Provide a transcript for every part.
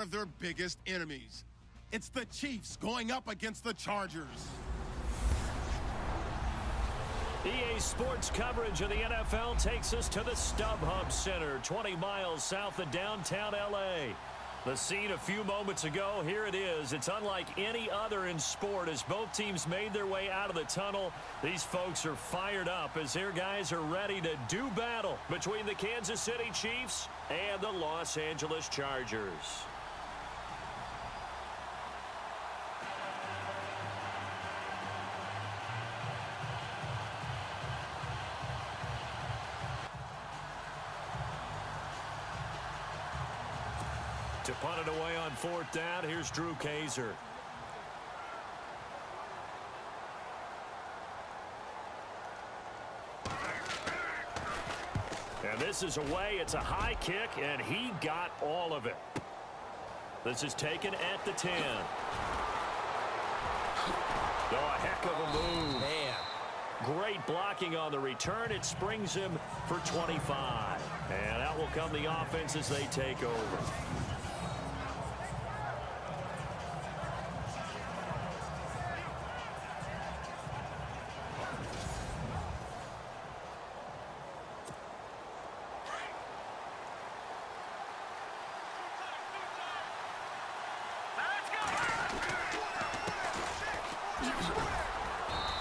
of their biggest enemies. It's the Chiefs going up against the Chargers. EA Sports coverage of the NFL takes us to the StubHub Center, 20 miles south of downtown L.A. The scene a few moments ago, here it is. It's unlike any other in sport as both teams made their way out of the tunnel. These folks are fired up as their guys are ready to do battle between the Kansas City Chiefs and the Los Angeles Chargers. To punt it away on fourth down, here's Drew Kaiser. And this is away. It's a high kick, and he got all of it. This is taken at the 10. Oh, a heck of a move. Man. Great blocking on the return. It springs him for 25. And out will come the offense as they take over.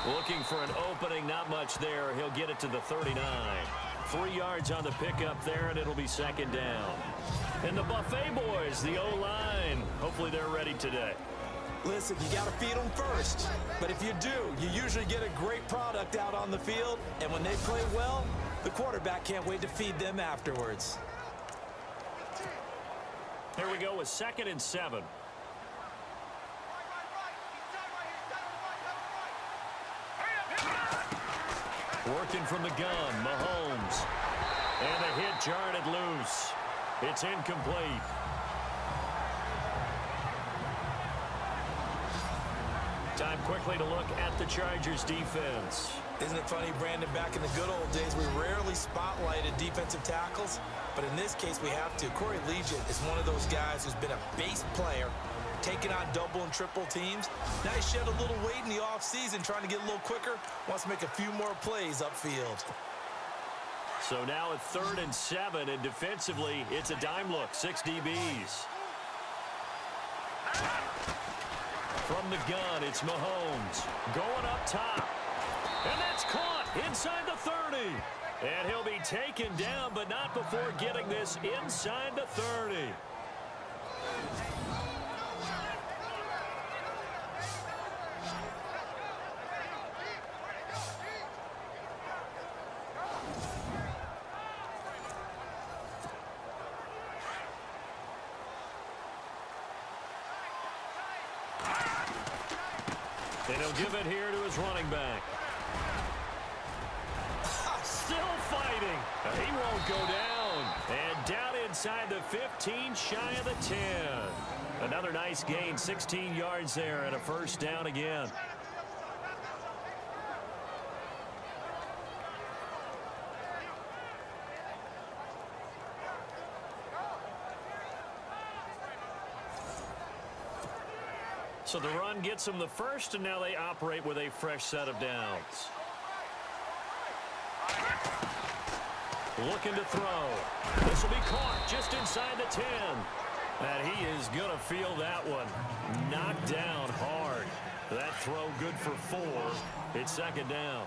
Looking for an opening, not much there. He'll get it to the 39. 3 yards on the pickup there, and it'll be second down. And the Buffet boys, the O-line, hopefully they're ready today. Listen, you got to feed them first. But if you do, you usually get a great product out on the field. And when they play well, the quarterback can't wait to feed them afterwards. Here we go with 2nd and 7. Working from the gun, Mahomes. And the hit jarred it loose. It's incomplete. Time quickly to look at the Chargers defense. Isn't it funny, Brandon, back in the good old days, we rarely spotlighted defensive tackles, but in this case we have to. Corey Legent is one of those guys who's been a base player, taking on double and triple teams. Now he shed a little weight in the offseason, trying to get a little quicker, wants to make a few more plays upfield. So now it's 3rd and 7, and defensively, it's a dime look, 6 DBs. From the gun, it's Mahomes going up top. And that's caught inside the 30. And he'll be taken down, but not before getting this inside the 30. And he'll give it here to his running back. Still fighting. He won't go down. And down inside the 15, shy of the 10. Another nice gain, 16 yards there, and a first down again. So the run gets them the first, and now they operate with a fresh set of downs. Looking to throw. This will be caught just inside the 10. And he is going to feel that one. Knocked down hard. That throw good for 4. It's 2nd down.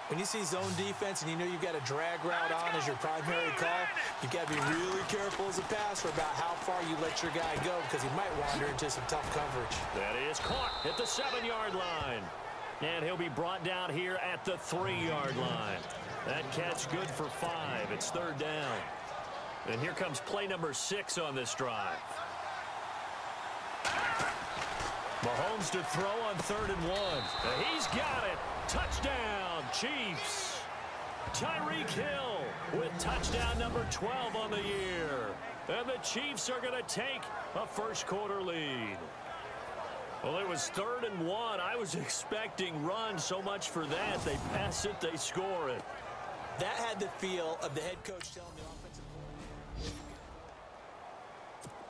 When you see zone defense and you know you've got a drag route on as your primary call, you've got to be really careful as a passer about how far you let your guy go because he might wander into some tough coverage. That is caught at the 7-yard line. And he'll be brought down here at the 3-yard line. That catch good for 5. It's 3rd down. And here comes play number 6 on this drive. Mahomes to throw on 3rd and 1. He's got it. Touchdown, Chiefs. Tyreek Hill with touchdown number 12 on the year. And the Chiefs are going to take a first-quarter lead. Well, it was 3rd and 1. I was expecting run so much for that. They pass it, they score it. That had the feel of the head coach telling the offensive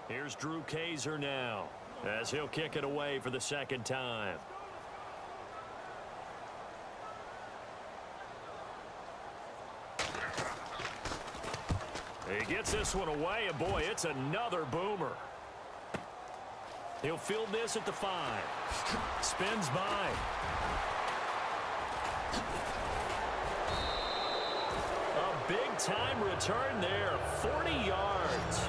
Here's Drew Kaiser now, as he'll kick it away for the second time. He gets this one away, and boy, it's another boomer. He'll field this at the 5. Spins by. A big-time return there, 40 yards.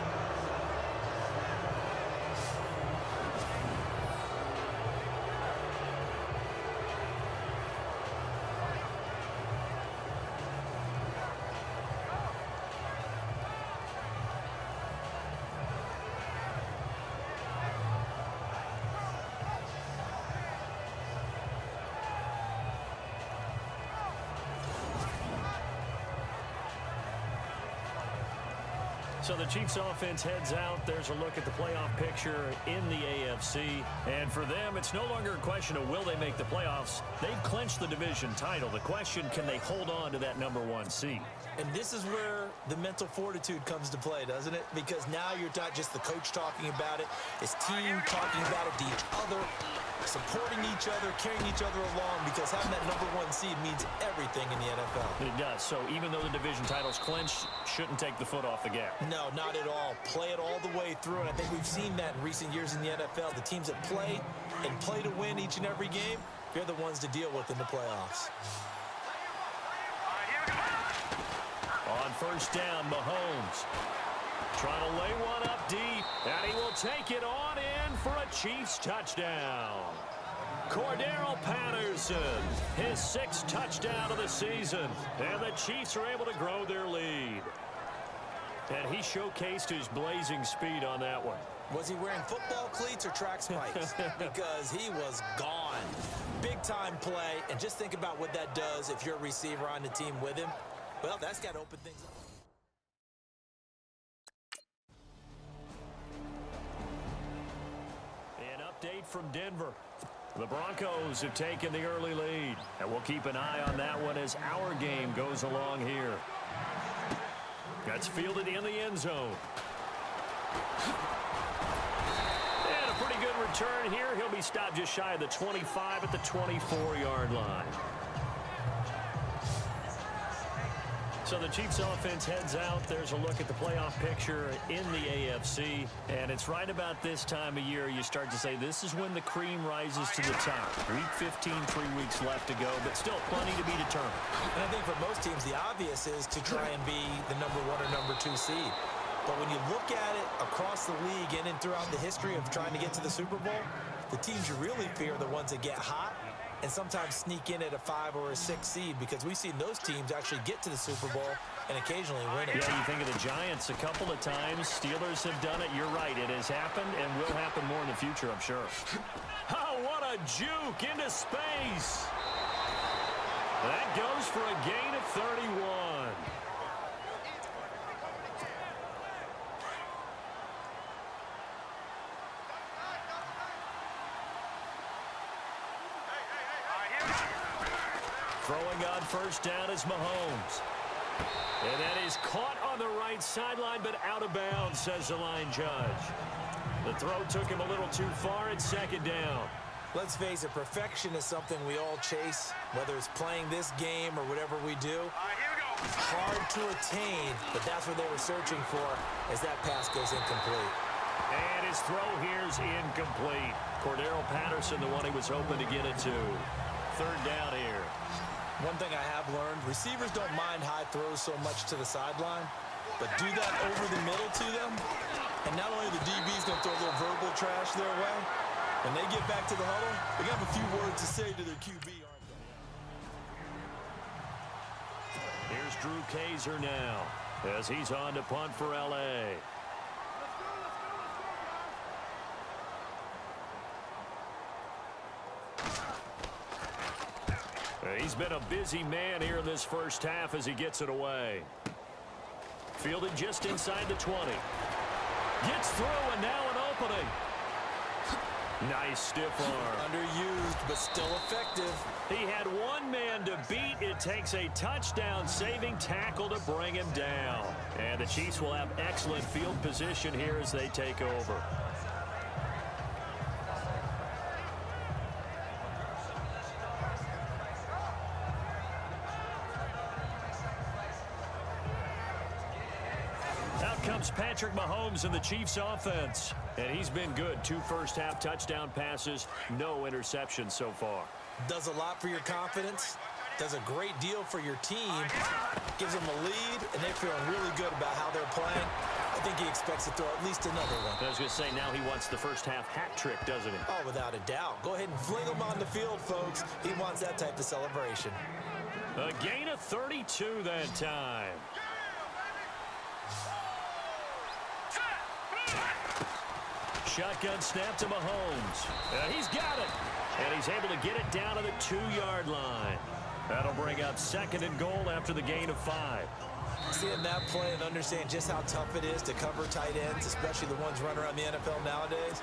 So the Chiefs offense heads out. There's a look at the playoff picture in the AFC. And for them, it's no longer a question of will they make the playoffs. They've clinched the division title. The question, can they hold on to that #1 seed? And this is where the mental fortitude comes to play, doesn't it? Because now you're not just the coach talking about it. It's team talking about it to each other, supporting each other, carrying each other along, because having that #1 seed means everything in the NFL. It does. So even though the division title's clinched, shouldn't take the foot off the gas. No, not at all. Play it all the way through, and I think we've seen that in recent years in the NFL. The teams that play and play to win each and every game, they're the ones to deal with in the playoffs. On first down, Mahomes trying to lay one up deep, and he will take it on in for a Chiefs touchdown. Cordero Patterson, his 6th touchdown of the season, and the Chiefs are able to grow their lead. And he showcased his blazing speed on that one. Was he wearing football cleats or track spikes? Because he was gone. Big-time play, and just think about what that does if you're a receiver on the team with him. Well, that's got to open things up. An update from Denver. The Broncos have taken the early lead, and we'll keep an eye on that one as our game goes along here. That's fielded in the end zone. And a pretty good return here. He'll be stopped just shy of the 25 at the 24-yard line. So the Chiefs offense heads out. There's a look at the playoff picture in the AFC. And it's right about this time of year you start to say this is when the cream rises to the top. Week 15, 3 weeks left to go, but still plenty to be determined. And I think for most teams, the obvious is to try and be the #1 or #2 seed. But when you look at it across the league and throughout the history of trying to get to the Super Bowl, the teams you really fear are the ones that get hot and sometimes sneak in at a 5 or a 6 seed, because we've seen those teams actually get to the Super Bowl and occasionally win it. Yeah, you think of the Giants a couple of times. Steelers have done it. You're right. It has happened and will happen more in the future, I'm sure. Oh, what a juke into space. That goes for a gain of 31. Throwing on first down is Mahomes. And that is caught on the right sideline, but out of bounds, says the line judge. The throw took him a little too far at second down. Let's face it, perfection is something we all chase, whether it's playing this game or whatever we do. Hard to attain, but that's what they were searching for as that pass goes incomplete. And his throw here's incomplete. Cordero Patterson, the one he was hoping to get it to. Third down here. One thing I have learned, receivers don't mind high throws so much to the sideline, but do that over the middle to them, and not only the DB's going to throw a little verbal trash their way, when they get back to the huddle, they got a few words to say to their QB, aren't they? Here's Drew Kaiser now, as he's on to punt for L.A. He's been a busy man here in this first half as he gets it away. Fielded just inside the 20. Gets through, and now an opening. Nice stiff arm. Underused, but still effective. He had one man to beat. It takes a touchdown-saving tackle to bring him down. And the Chiefs will have excellent field position here as they take over. Out comes Patrick Mahomes in the Chiefs offense. And he's been good. 2 first-half touchdown passes, no interceptions so far. Does a lot for your confidence. Does a great deal for your team. Gives them a lead, and they're feeling really good about how they're playing. I think he expects to throw at least another one. I was going to say, now he wants the first-half hat trick, doesn't he? Oh, without a doubt. Go ahead and fling him on the field, folks. He wants that type of celebration. A gain of 32 that time. Shotgun snap to Mahomes. He's got it. And he's able to get it down to the 2-yard line. That'll bring up 2nd and goal after the gain of 5. Seeing that play and understand just how tough it is to cover tight ends, especially the ones running around the NFL nowadays,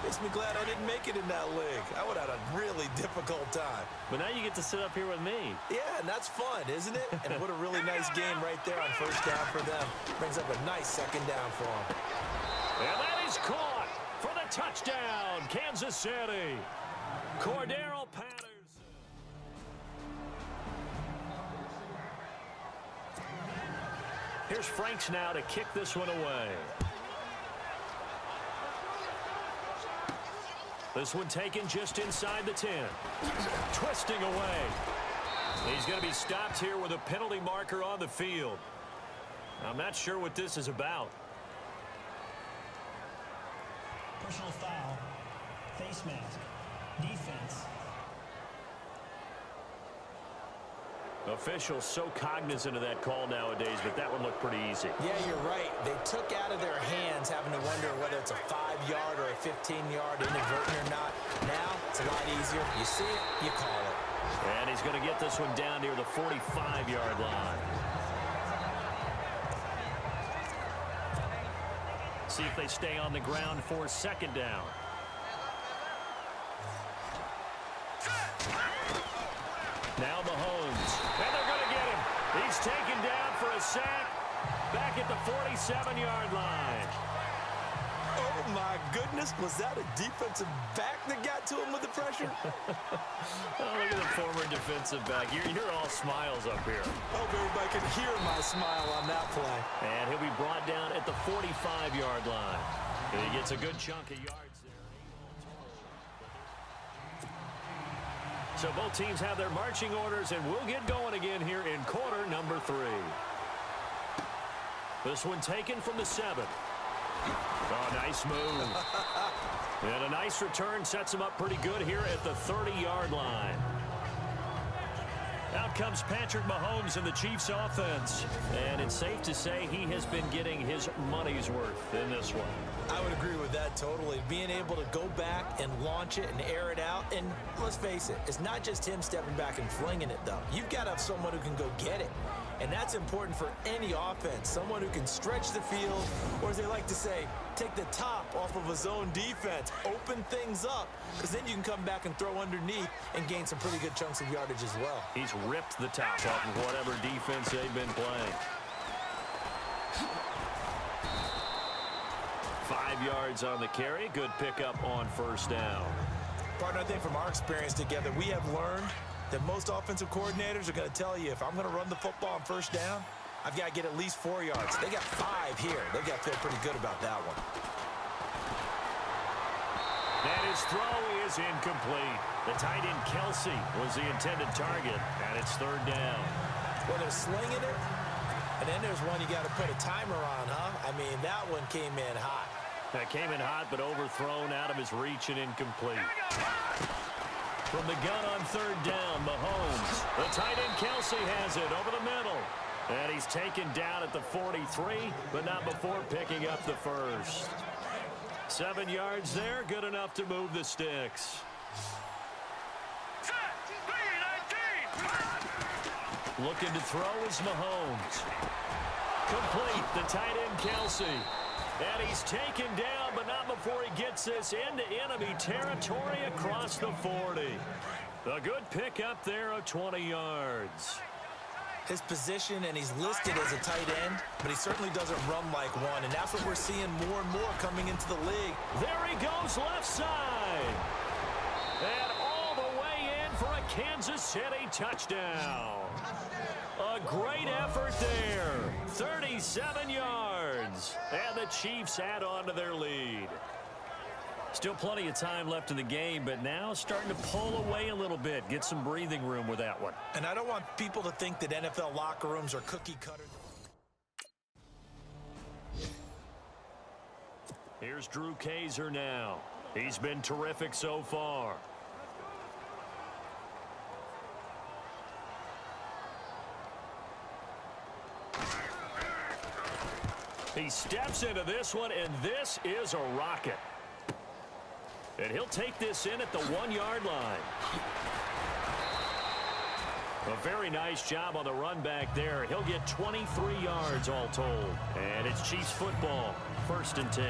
makes me glad I didn't make it in that league. I would have had a really difficult time. But now you get to sit up here with me. Yeah, and that's fun, isn't it? And what a really nice game right there on first down for them. Brings up a nice 2nd down for them. And that is caught for the touchdown, Kansas City. Cordero Patterson. Here's Franks now to kick this one away. This one taken just inside the 10. Twisting away. He's going to be stopped here with a penalty marker on the field. I'm not sure what this is about. Personal foul. Face mask. Defense. Officials so cognizant of that call nowadays, but that one looked pretty easy. Yeah, you're right. They took out of their hands having to wonder whether it's a 5-yard or a 15-yard inadvertent or not. Now, it's a lot easier. You see it, you call it. And he's going to get this one down near the 45-yard line. See if they stay on the ground for 2nd down. Now Mahomes. And they're going to get him. He's taken down for a sack back at the 47-yard line. Oh, my goodness. Was that a defensive back that got to him with the pressure? Oh, look at the former defensive back. You're all smiles up here. Hope everybody can hear my smile on that play. And he'll be brought down at the 45-yard line. And he gets a good chunk of yards. So both teams have their marching orders, and we'll get going again here in quarter number 3. This one taken from the 7. Oh, nice move. And a nice return sets him up pretty good here at the 30-yard line. Out comes Patrick Mahomes in the Chiefs offense. And it's safe to say he has been getting his money's worth in this one. I would agree with that totally. Being able to go back and launch it and air it out. And let's face it, it's not just him stepping back and flinging it, though. You've got to have someone who can go get it. And that's important for any offense. Someone who can stretch the field, or as they like to say, take the top off of a zone defense, open things up, because then you can come back and throw underneath and gain some pretty good chunks of yardage as well. He's ripped the top off of whatever defense they've been playing. 5 yards on the carry. Good pickup on first down. Partner, I think from our experience together, we have learned that most offensive coordinators are going to tell you, if I'm going to run the football on first down, I've got to get at least 4 yards. They got 5 here. They've got to feel pretty good about that one. And his throw is incomplete. The tight end Kelsey was the intended target, and it's 3rd down. Well, they're slinging it, and then there's one you got to put a timer on, huh? I mean, that one came in hot. That came in hot, but overthrown out of his reach and incomplete. From the gun on 3rd down, Mahomes. The tight end Kelsey has it over the middle. And he's taken down at the 43, but not before picking up the first. 7 yards there, good enough to move the sticks. Looking to throw is Mahomes. Complete, the tight end Kelsey. And he's taken down, but not before he gets this into enemy territory across the 40. A good pickup there of 20 yards. His position, and he's listed as a tight end, but he certainly doesn't run like one, and that's what we're seeing more and more coming into the league. There he goes left side. And all the way in for a Kansas City touchdown. A great effort there. 37 yards. And the Chiefs add on to their lead. Still plenty of time left in the game, but now starting to pull away a little bit. Get some breathing room with that one. And I don't want people to think that NFL locker rooms are cookie cutters. Here's Drew Kaiser now. He's been terrific so far. He steps into this one, and this is a rocket. And he'll take this in at the 1-yard line. A very nice job on the run back there. He'll get 23 yards all told. And it's Chiefs football, 1st and 10.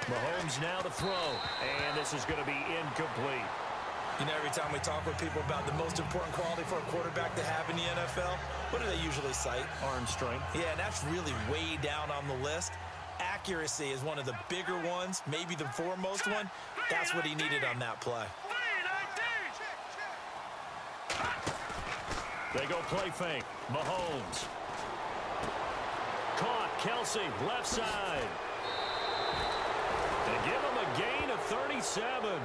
Mahomes now to throw. And this is going to be incomplete. You know, every time we talk with people about the most important quality for a quarterback to have in the NFL, what do they usually cite? Arm strength. Yeah, and that's really way down on the list. Accuracy is one of the bigger ones, maybe the foremost one. That's what he needed on that play. They go play fake. Mahomes. Caught. Kelsey, left side. They give him a gain of 37.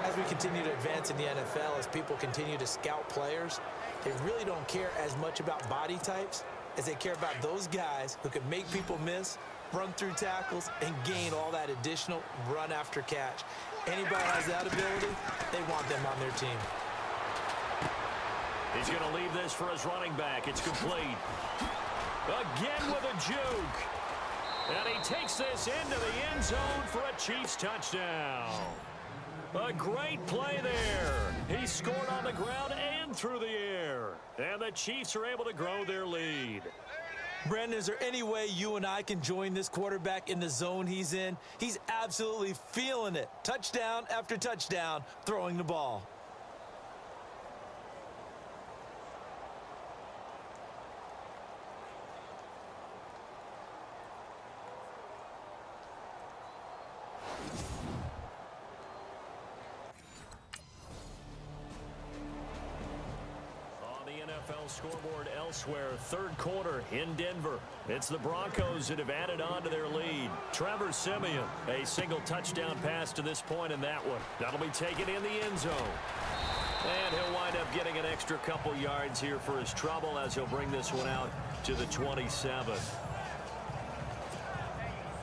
As we continue to advance in the NFL, as people continue to scout players, they really don't care as much about body types as they care about those guys who can make people miss, run through tackles, and gain all that additional run after catch. Anybody has that ability, they want them on their team. He's going to leave this for his running back. It's complete. Again with a juke. And he takes this into the end zone for a Chiefs touchdown. A great play there. He scored on the ground and through the air. And the Chiefs are able to grow their lead. Brandon, is there any way you and I can join this quarterback in the zone he's in? He's absolutely feeling it. Touchdown after touchdown, throwing the ball. Scoreboard elsewhere, 3rd quarter in Denver. It's the Broncos that have added on to their lead. Trevor Siemian, a single touchdown pass to this point in that one. That'll be taken in the end zone. And he'll wind up getting an extra couple yards here for his trouble as he'll bring this one out to the 27.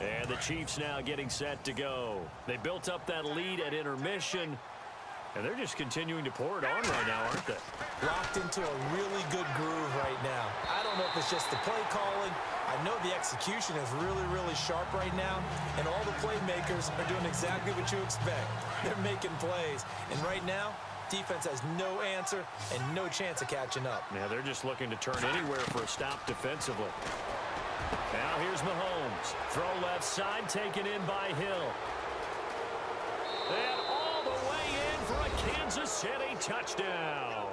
And the Chiefs now getting set to go. They built up that lead at intermission. And they're just continuing to pour it on right now, aren't they? Locked into a really good groove right now. I don't know if it's just the play calling. I know the execution is really, really sharp right now. And all the playmakers are doing exactly what you expect. They're making plays. And right now, defense has no answer and no chance of catching up. Now they're just looking to turn anywhere for a stop defensively. Now here's Mahomes. Throw left side, taken in by Hill. And all the way in for a Kansas City touchdown.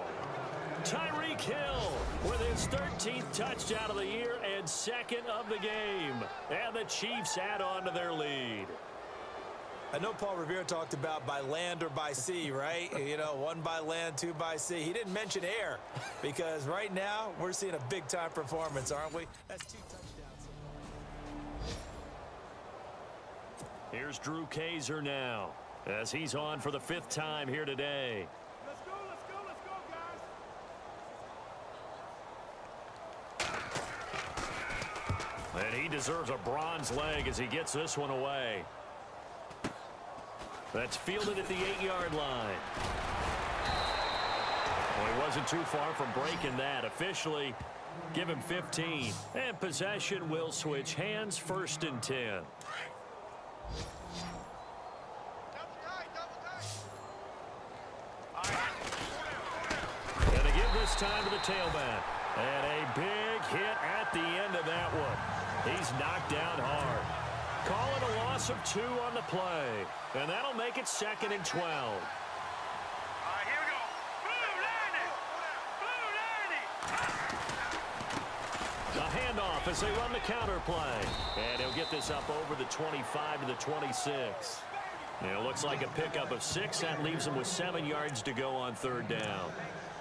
Tyreek Hill with his 13th touchdown of the year and 2nd of the game. And the Chiefs add on to their lead. I know Paul Revere talked about by land or by sea, right? You know, 1 by land, 2 by sea. He didn't mention air because right now we're seeing a big-time performance, aren't we? That's 2 touchdowns. Here's Drew Kaiser now as he's on for the 5th time here today. And he deserves a bronze leg as he gets this one away. That's fielded at the 8-yard line. Well, he wasn't too far from breaking that. Officially, give him 15. And possession will switch hands, 1st and 10. And this time to the tailback. And a big hit at the end of that one. He's knocked down hard. Call it a loss of 2 on the play. And that'll make it 2nd and 12. A handoff as they run the counter play. And he'll get this up over the 25 to the 26. And it looks like a pickup of 6. That leaves him with 7 yards to go on 3rd down.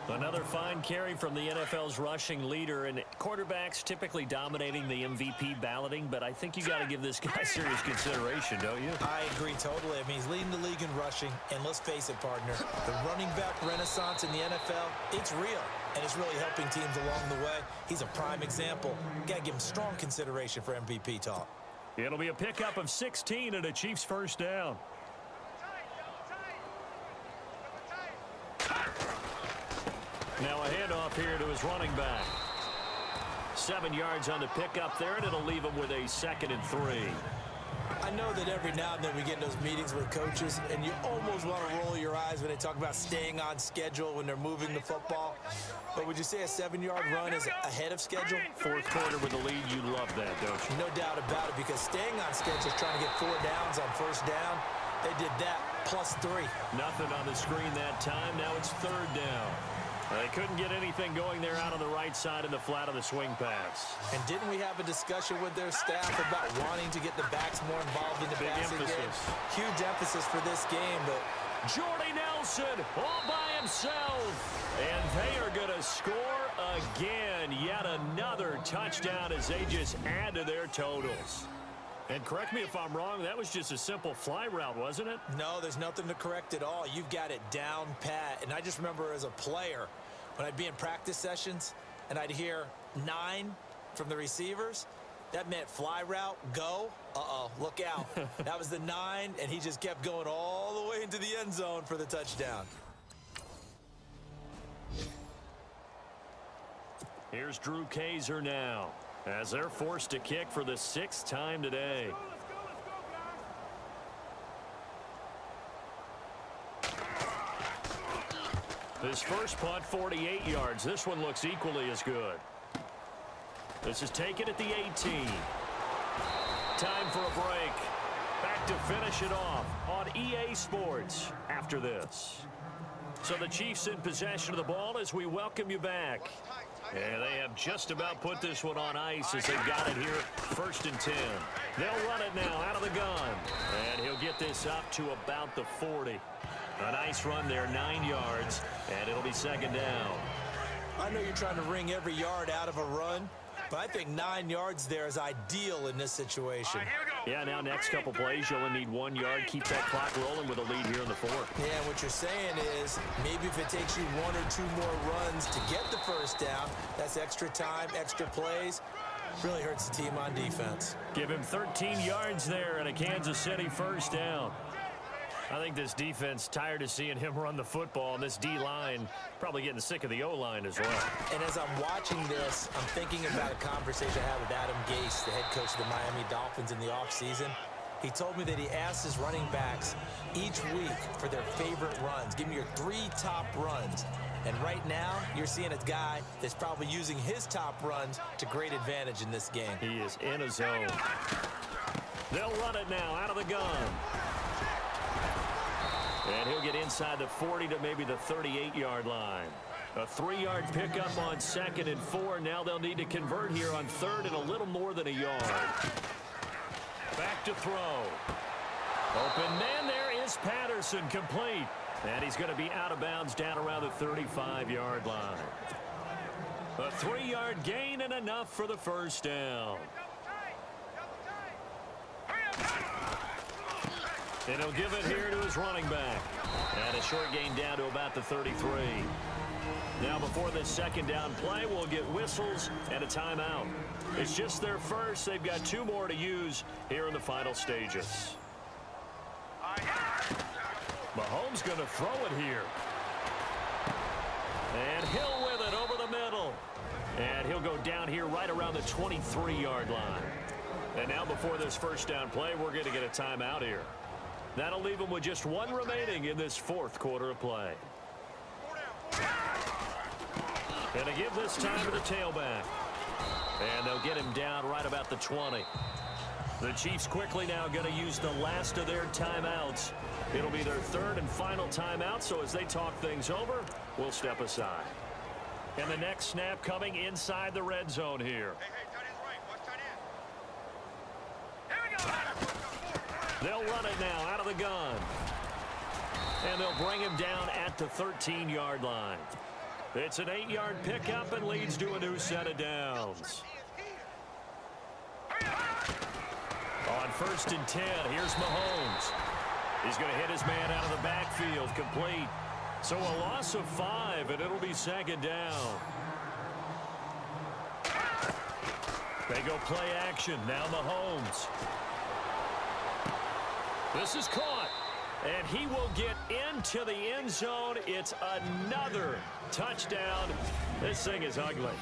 Another fine carry from the NFL's rushing leader, and quarterbacks typically dominating the MVP balloting, but I think you got to give this guy serious consideration, don't you? I agree totally. I mean, he's leading the league in rushing, and let's face it, partner, the running back renaissance in the NFL, it's real, and it's really helping teams along the way. He's a prime example. Got to give him strong consideration for MVP talk. It'll be a pickup of 16 and a Chiefs 1st down. Now a handoff here to his running back. 7 yards on the pickup there, and it'll leave him with a 2nd and 3. I know that every now and then we get in those meetings with coaches, and you almost want to roll your eyes when they talk about staying on schedule when they're moving the football. But would you say a 7-yard run is ahead of schedule? 4th quarter with the lead, you love that, don't you? No doubt about it, because staying on schedule is trying to get 4 downs on 1st down. They did that, plus 3. Nothing on the screen that time. Now it's 3rd down. They couldn't get anything going there out on the right side in the flat of the swing pass. And didn't we have a discussion with their staff about wanting to get the backs more involved in the passing game? Huge emphasis for this game, but Jordy Nelson all by himself. And they are going to score again. Yet another touchdown as they just add to their totals. And correct me if I'm wrong, that was just a simple fly route, wasn't it? No, there's nothing to correct at all. You've got it down pat. And I just remember as a player, when I'd be in practice sessions and I'd hear 9 from the receivers, that meant fly route, go. Uh-oh, look out. That was the 9, and he just kept going all the way into the end zone for the touchdown. Here's Drew Kaiser now, as they're forced to kick for the 6th time today. This first punt, 48 yards. This one looks equally as good. This is taken at the 18. Time for a break. Back to finish it off on EA Sports after this. So the Chiefs in possession of the ball as we welcome you back. And they have just about put this one on ice as they've got it here, 1st and 10. They'll run it now out of the gun. And he'll get this up to about the 40. A nice run there, 9 yards, and it'll be 2nd down. I know you're trying to wring every yard out of a run, but I think 9 yards there is ideal in this situation. Yeah, now next couple plays, you only need 1 yard. Keep that clock rolling with a lead here in the 4th. Yeah, what you're saying is maybe if it takes you 1 or 2 more runs to get the 1st down, that's extra time, extra plays. Really hurts the team on defense. Give him 13 yards there and a Kansas City 1st down. I think this defense tired of seeing him run the football, and this D-line probably getting sick of the O-line as well. And as I'm watching this, I'm thinking about a conversation I had with Adam Gase, the head coach of the Miami Dolphins in the offseason. He told me that he asked his running backs each week for their favorite runs. Give me your 3 top runs. And right now, you're seeing a guy that's probably using his top runs to great advantage in this game. He is in a zone. They'll run it now out of the gun. And he'll get inside the 40 to maybe the 38-yard line. A 3-yard pickup on 2nd and 4. Now they'll need to convert here on 3rd and a little more than a yard. Back to throw. Open man there is Patterson, complete. And he's going to be out of bounds down around the 35-yard line. A 3-yard gain and enough for the 1st down. And he'll give it here to his running back. And a short gain down to about the 33. Now before this 2nd down play, we'll get whistles and a timeout. It's just their first. They've got 2 more to use here in the final stages. Mahomes going to throw it here. And Hill with it over the middle. And he'll go down here right around the 23-yard line. And now before this 1st down play, we're going to get a timeout here. That'll leave them with just 1 remaining in this 4th quarter of play. And they give this time to the tailback. And they'll get him down right about the 20. The Chiefs quickly now going to use the last of their timeouts. It'll be their third and final timeout, so as they talk things over, we'll step aside. And the next snap coming inside the red zone here. They'll run it now out of the gun. And they'll bring him down at the 13-yard line. It's an 8-yard pickup and leads to a new set of downs. On 1st and 10, here's Mahomes. He's going to hit his man out of the backfield, complete. So a loss of 5, and it'll be 2nd down. They go play action. Now Mahomes. This is caught. And he will get into the end zone. It's another touchdown. This thing is ugly.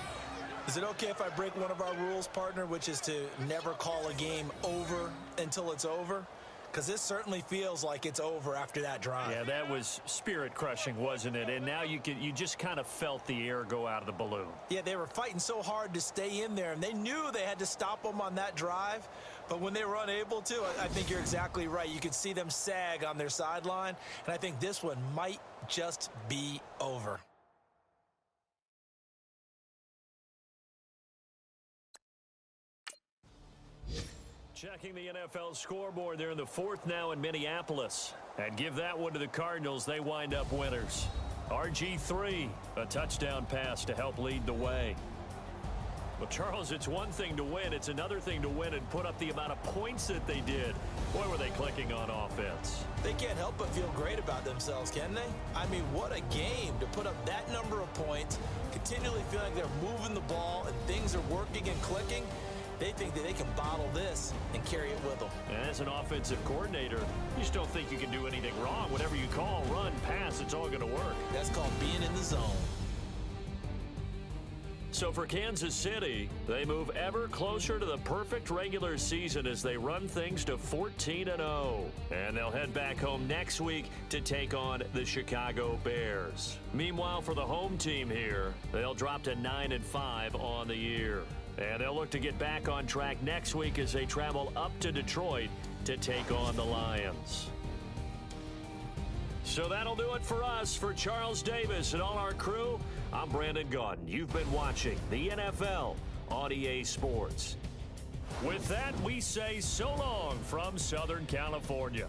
Is it okay if I break one of our rules, partner, which is to never call a game over until it's over? Because this certainly feels like it's over after that drive. Yeah, that was spirit-crushing, wasn't it? And now you just kind of felt the air go out of the balloon. Yeah, they were fighting so hard to stay in there, and they knew they had to stop them on that drive. But when they were unable to, I think you're exactly right. You could see them sag on their sideline, and I think this one might just be over. Checking the NFL scoreboard, they're in the 4th now in Minneapolis. And give that one to the Cardinals, they wind up winners. RG3, a touchdown pass to help lead the way. Well, Charles, it's one thing to win. It's another thing to win and put up the amount of points that they did. Boy, were they clicking on offense. They can't help but feel great about themselves, can they? I mean, what a game to put up that number of points, continually feeling like they're moving the ball and things are working and clicking. They think that they can bottle this and carry it with them. And as an offensive coordinator, you just don't think you can do anything wrong. Whatever you call, run, pass, it's all going to work. That's called being in the zone. So for Kansas City, they move ever closer to the perfect regular season as they run things to 14-0. And they'll head back home next week to take on the Chicago Bears. Meanwhile, for the home team here, they'll drop to 9-5 on the year. And they'll look to get back on track next week as they travel up to Detroit to take on the Lions. So that'll do it for us. For Charles Davis and all our crew, I'm Brandon Gaudin. You've been watching the NFL on EA Sports. With that, we say so long from Southern California.